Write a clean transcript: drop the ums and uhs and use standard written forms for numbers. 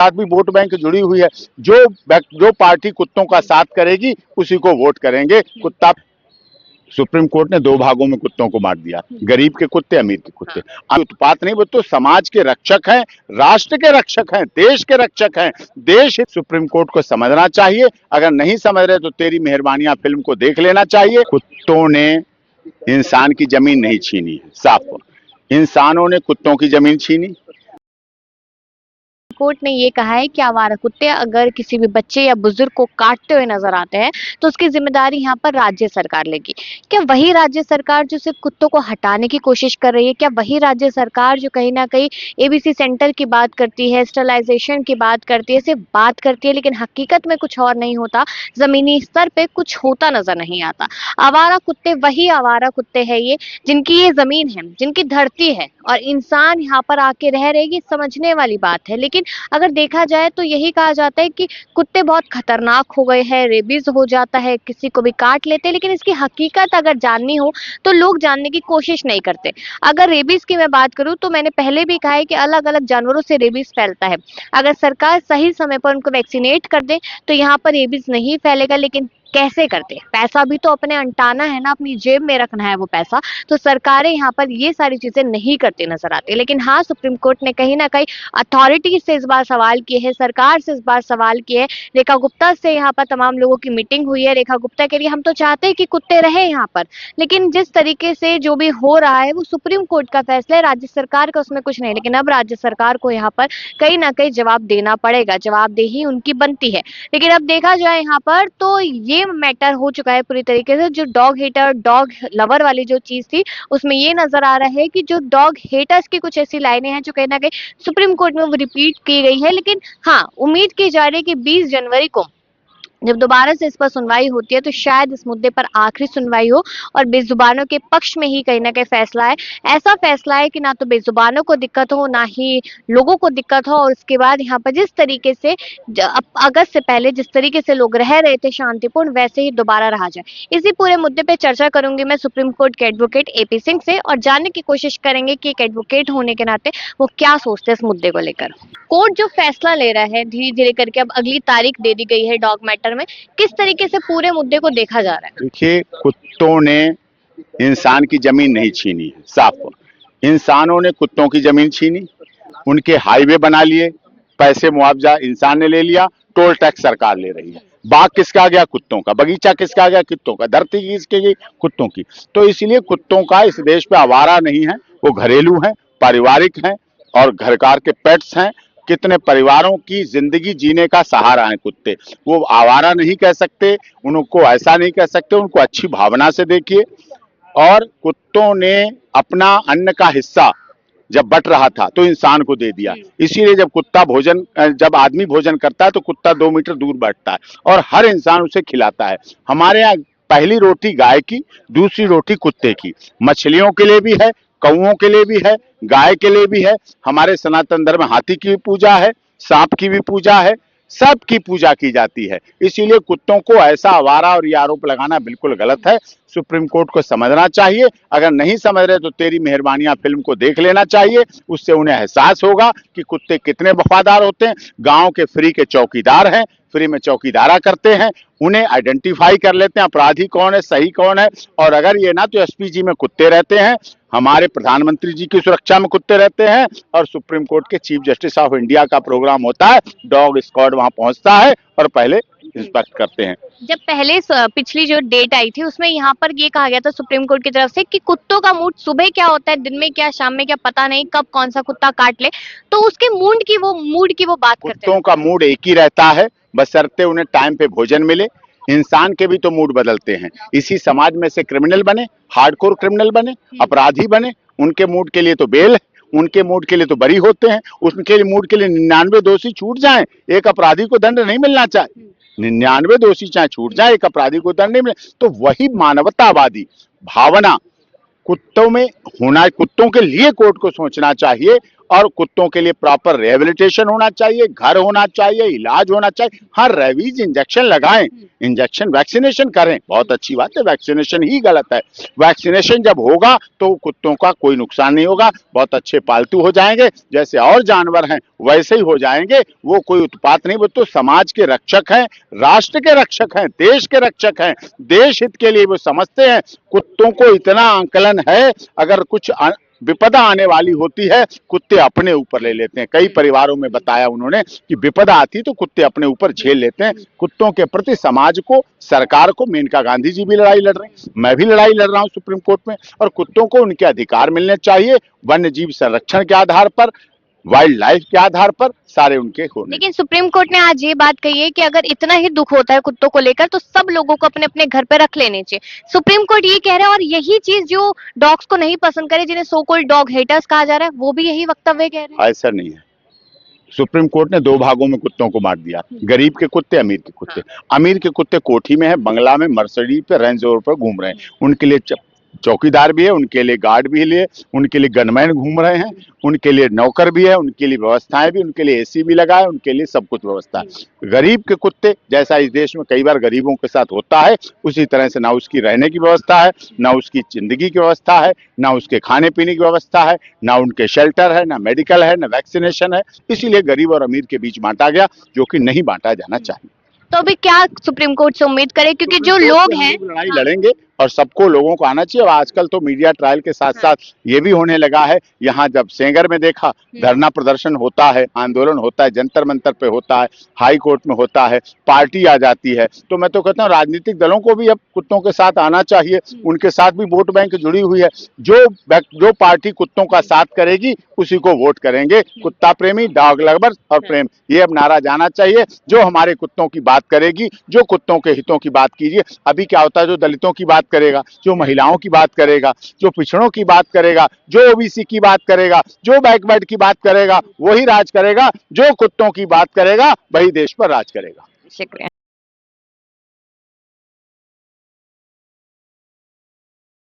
साथ भी vote bank जुड़ी हुई है। जो पार्टी कुत्तों का साथ करेगी उसी को वोट करेंगे। कुत्ता सुप्रीम कोर्ट ने दो भागों में कुत्तों को बांट दिया, गरीब के कुत्ते, अमीर के कुत्ते। उत्पात नहीं, वो तो समाज के रक्षक हैं, राष्ट्र के रक्षक हैं, देश के रक्षक हैं। देश सुप्रीम कोर्ट को समझना चाहिए। अगर नहीं समझ रहे तो तेरी मेहरबानियां फिल्म को देख लेना चाहिए। कुत्तों ने इंसान की जमीन नहीं छीनी है, साफ। इंसानों ने कुत्तों की जमीन छीनी। कोर्ट ने ये कहा है कि आवारा कुत्ते अगर किसी भी बच्चे या बुजुर्ग को काटते हुए नजर आते हैं तो उसकी जिम्मेदारी यहाँ पर राज्य सरकार लेगी। क्या वही राज्य सरकार जो सिर्फ कुत्तों को हटाने की कोशिश कर रही है, क्या वही राज्य सरकार जो कहीं ना कहीं एबीसी सेंटर की बात करती है, स्टरलाइजेशन की बात करती है, सिर्फ बात करती है लेकिन हकीकत में कुछ और नहीं होता, जमीनी स्तर पे कुछ होता नजर नहीं आता। आवारा कुत्ते वही आवारा कुत्ते हैं ये, जिनकी ये जमीन है, जिनकी धरती है और इंसान यहाँ पर आके रह रहे, ये समझने वाली बात है। लेकिन अगर देखा जाए तो यही कहा जाता है कि कुत्ते बहुत खतरनाक हो गए हैं, रेबीज हो जाता है, किसी को भी काट लेते हैं, लेकिन इसकी हकीकत अगर जाननी हो तो लोग जानने की कोशिश नहीं करते। अगर रेबीज की मैं बात करूं तो मैंने पहले भी कहा है कि अलग अलग जानवरों से रेबीज फैलता है। अगर सरकार सही समय पर उनको वैक्सीनेट कर दे तो यहाँ पर रेबीज नहीं फैलेगा। लेकिन कैसे करते, पैसा भी तो अपने अंटाना है ना, अपनी जेब में रखना है वो पैसा। तो सरकारें यहाँ पर ये सारी चीजें नहीं करती नजर आती। लेकिन हाँ, सुप्रीम कोर्ट ने कहीं ना कहीं अथॉरिटी से इस बार सवाल किए हैं, सरकार से इस बार सवाल किए हैं। रेखा गुप्ता से यहाँ पर तमाम लोगों की मीटिंग हुई है। रेखा गुप्ता कह रही है हम तो चाहते हैं कि कुत्ते रहे यहाँ पर, लेकिन जिस तरीके से जो भी हो रहा है वो सुप्रीम कोर्ट का फैसला है, राज्य सरकार का उसमें कुछ नहीं। लेकिन अब राज्य सरकार को यहाँ पर कहीं ना कहीं जवाब देना पड़ेगा, जवाबदेही उनकी बनती है। लेकिन अब देखा जाए यहाँ पर तो ये मैटर हो चुका है पूरी तरीके से। जो डॉग हेटर डॉग लवर वाली जो चीज थी उसमें ये नजर आ रहा है कि जो डॉग हेटर्स की कुछ ऐसी लाइनें हैं जो कहीं ना कहीं सुप्रीम कोर्ट में वो रिपीट की गई है। लेकिन हाँ, उम्मीद की जा रही है कि 20 जनवरी को जब दोबारा से इस पर सुनवाई होती है तो शायद इस मुद्दे पर आखिरी सुनवाई हो और बेजुबानों के पक्ष में ही कहीं ना कहीं फैसला है। ऐसा फैसला है कि ना तो बेजुबानों को दिक्कत हो, ना ही लोगों को दिक्कत हो। और उसके बाद यहाँ पर जिस तरीके से अगस्त से पहले जिस तरीके से लोग रह रहे थे शांतिपूर्ण, वैसे ही दोबारा रहा जाए। इसी पूरे मुद्दे पे चर्चा करूंगी मैं सुप्रीम कोर्ट के एडवोकेट एपी सिंह से और जानने की कोशिश करेंगे कि एक एडवोकेट होने के नाते वो क्या सोचते हैं इस मुद्दे को लेकर। कोर्ट जो फैसला ले रहा है धीरे धीरे करके, अब अगली तारीख दे दी गई है डॉग मैटर में, किस तरीके से पूरे मुद्दे को देखा जा रहा है? देखिए, कुत्तों ने इंसान की जमीन नहीं छीनी है, साफ। इंसानों ने कुत्तों की जमीन छीनी, उनके हाईवे बना लिए, पैसे मुआवजा इंसान ने ले लिया, टोल टैक्स सरकार ले रही है। बाग किसका गया? कुत्तों का। बगीचा किसका गया? कुत्तों का। धरती किसकी गई? कुत्तों की। तो इसलिए कुत्तों का इस देश पे आवारा नहीं है, वो घरेलू हैं, पारिवारिक हैं और घरकार के पेट्स हैं। कितने परिवारों की जिंदगी जीने का सहारा है कुत्ते। वो आवारा नहीं कह सकते, उनको ऐसा नहीं कह सकते, उनको अच्छी भावना से देखिए। और कुत्तों ने अपना अन्न का हिस्सा जब बट रहा था तो इंसान को दे दिया। इसीलिए जब आदमी भोजन करता है तो कुत्ता 2 मीटर दूर बैठता है और हर इंसान उसे खिलाता है। हमारे यहाँ पहली रोटी गाय की, दूसरी रोटी कुत्ते की। मछलियों के लिए भी है, कौओं के लिए भी है, गाय के लिए भी है। हमारे सनातन धर्म में हाथी की भी पूजा है, सांप की भी पूजा है, सबकी पूजा की जाती है। इसीलिए कुत्तों को ऐसा आवारा और ये आरोप लगाना बिल्कुल गलत है। सुप्रीम कोर्ट को समझना चाहिए। अगर नहीं समझ रहे तो तेरी मेहरबानियां फिल्म को देख लेना चाहिए। उससे उन्हें एहसास होगा कि कुत्ते कितने वफादार होते हैं। गांव के फ्री के चौकीदार हैं, फ्री में चौकीदारा करते हैं, उन्हें आइडेंटिफाई कर लेते हैं अपराधी कौन है, सही कौन है। और अगर ये ना तो एसपीजी में कुत्ते रहते हैं, हमारे प्रधानमंत्री जी की सुरक्षा में कुत्ते रहते हैं और सुप्रीम कोर्ट के चीफ जस्टिस ऑफ इंडिया का प्रोग्राम होता है, डॉग स्क्वाड वहां पहुंचता है और पहले इंस्पेक्ट करते हैं। जब पहले पिछली जो डेट आई थी उसमें यहाँ पर ये कहा गया था सुप्रीम कोर्ट की तरफ से कि कुत्तों का मूड सुबह क्या होता है, दिन में क्या, शाम में क्या, पता नहीं कब कौन सा कुत्ता काट ले। तो उसके मूड की वो बात करते हैं। कुत्तों का मूड एक ही रहता है, बशर्ते उन्हें टाइम पे भोजन मिले। इंसान के भी तो मूड बदलते हैं। इसी समाज में से क्रिमिनल बने, हार्डकोर क्रिमिनल बने, अपराधी बने, उनके मूड के लिए तो बेल है, उनके मूड के लिए तो बरी होते हैं। उनके मूड के लिए 99 दोषी छूट जाएं, एक अपराधी को दंड नहीं मिलना चाहिए। 99 दोषी चाहे छूट जाए, एक अपराधी को दंड नहीं मिले। तो वही मानवतावादी भावना कुत्तों में होना, कुत्तों के लिए कोर्ट को सोचना चाहिए और कुत्तों के लिए प्रॉपर रिहेबिलिटेशन होना चाहिए, घर होना चाहिए, इलाज होना चाहिए। हर रेबीज इंजेक्शन लगाएं, इंजेक्शन वैक्सीनेशन करें। बहुत अच्छी बात है, वैक्सीनेशन ही गलत है। वैक्सीनेशन जब होगा तो कुत्तों का कोई नुकसान नहीं होगा, बहुत अच्छे पालतू हो जाएंगे, जैसे और जानवर हैं वैसे ही हो जाएंगे। वो कोई उत्पात नहीं, वो तो समाज के रक्षक हैं, राष्ट्र के रक्षक हैं, देश के रक्षक हैं, देश हित के लिए वो समझते हैं। कुत्तों को इतना आंकलन है, अगर कुछ विपदा आने वाली होती है कुत्ते अपने ऊपर ले लेते हैं। कई परिवारों में बताया उन्होंने कि विपदा आती तो कुत्ते अपने ऊपर झेल लेते हैं। कुत्तों के प्रति समाज को, सरकार को, मेनका गांधी जी भी लड़ाई लड़ रहे हैं, मैं भी लड़ाई लड़ रहा हूं सुप्रीम कोर्ट में, और कुत्तों को उनके अधिकार मिलने चाहिए, वन्य जीव संरक्षण के आधार पर, वाइल्ड लाइफ के आधार पर सारे उनके होने। लेकिन सुप्रीम कोर्ट ने आज ये बात कही है कि अगर इतना ही दुख होता है कुत्तों को लेकर तो सब लोगों को अपने अपने घर पे रख लेने चाहिए। सुप्रीम कोर्ट ये कह रहा है, और यही चीज जो डॉग्स को नहीं पसंद करे, जिन्हें सो कॉल्ड डॉग हेटर्स कहा जा रहा है, वो भी यही वक्तव्य कह रहे हैं। ऐसा नहीं है। सुप्रीम कोर्ट ने 2 भागों में कुत्तों को बांट दिया, गरीब के कुत्ते, अमीर के कुत्ते। अमीर के कुत्ते कोठी में है, बंगला में, मर्सिडीज पे, रेंज रोवर पर घूम रहे हैं, उनके लिए चौकीदार भी है, उनके लिए गार्ड भी है, उनके लिए गनमैन घूम रहे हैं, उनके लिए नौकर भी है, उनके लिए व्यवस्थाएं भी, उनके लिए एसी भी लगा है, उनके लिए सब कुछ व्यवस्था है। गरीब के कुत्ते, जैसा इस देश में कई बार गरीबों के साथ होता है, उसी तरह से ना उसकी रहने की व्यवस्था है, ना उसकी जिंदगी की व्यवस्था है, ना उसके खाने पीने की व्यवस्था है, ना उनके शेल्टर है, ना मेडिकल है, ना वैक्सीनेशन है। इसीलिए गरीब और अमीर के बीच बांटा गया, जो कि नहीं बांटा जाना चाहिए। तो अभी क्या सुप्रीम कोर्ट से उम्मीद करें, क्योंकि जो लोग हैं लड़ाई लड़ेंगे और सबको, लोगों को आना चाहिए। और आजकल तो मीडिया ट्रायल के साथ साथ ये भी होने लगा है, यहाँ जब सेंगर में देखा धरना प्रदर्शन होता है, आंदोलन होता है, जंतर मंतर पे होता है, हाई कोर्ट में होता है, पार्टी आ जाती है, तो मैं तो कहता हूँ राजनीतिक दलों को भी अब कुत्तों के साथ आना चाहिए, उनके साथ भी वोट बैंक जुड़ी हुई है। जो पार्टी कुत्तों का साथ करेगी उसी को वोट करेंगे। कुत्ता प्रेमी, डॉग लवर और प्रेम, ये अब नारा जाना चाहिए। जो हमारे कुत्तों की बात करेगी, जो कुत्तों के हितों की बात कीजिए। अभी क्या होता है, जो दलितों की बात करेगा, जो महिलाओं की बात करेगा, जो पिछड़ों की बात करेगा, जो ओबीसी की बात करेगा, जो बैकवर्ड की बात करेगा, वही राज करेगा। जो कुत्तों की बात करेगा वही देश पर राज करेगा। शुक्रिया।